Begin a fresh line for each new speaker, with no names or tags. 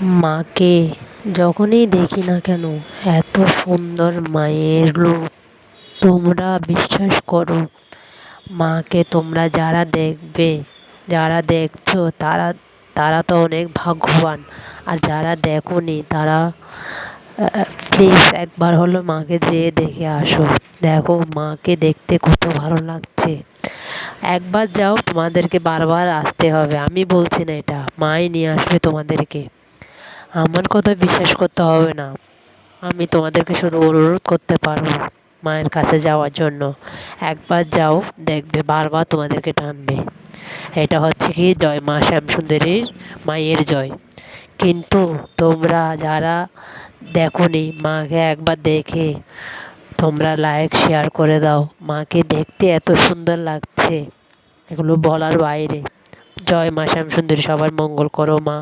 মাকে যখনই দেখি না কেন এত সুন্দর মায়ের রূপ। তোমরা বিশ্বাস করো, মাকে তোমরা যারা দেখবে, যারা দেখছো তারা তারা তো অনেক ভাগ্যবান। আর যারা দেখোনি তারা প্লিজ একবার হলো মাকে যেয়ে দেখে আসো। দেখো মাকে দেখতে কত ভালো লাগছে। একবার যাও, তোমাদেরকে বারবার আসতে হবে। আমি বলছি না, এটা মাই নিয়ে আসবে তোমাদেরকে। আমার কথা বিশ্বাস করতে হবে না, আমি তোমাদেরকে শুধু অনুরোধ করতে পারবো মায়ের কাছে যাওয়ার জন্য। একবার যাও, দেখবে বারবার তোমাদেরকে টানবে। এটা হচ্ছে কি জয় মা শ্যামসুন্দরীর মায়ের জয়। কিন্তু তোমরা যারা দেখোনি, মাকে একবার দেখে তোমরা লাইক শেয়ার করে দাও। মাকে দেখতে এত সুন্দর লাগছে, এগুলো বলার বাইরে। জয় মা শ্যামসুন্দরী, সবার মঙ্গল করো মা।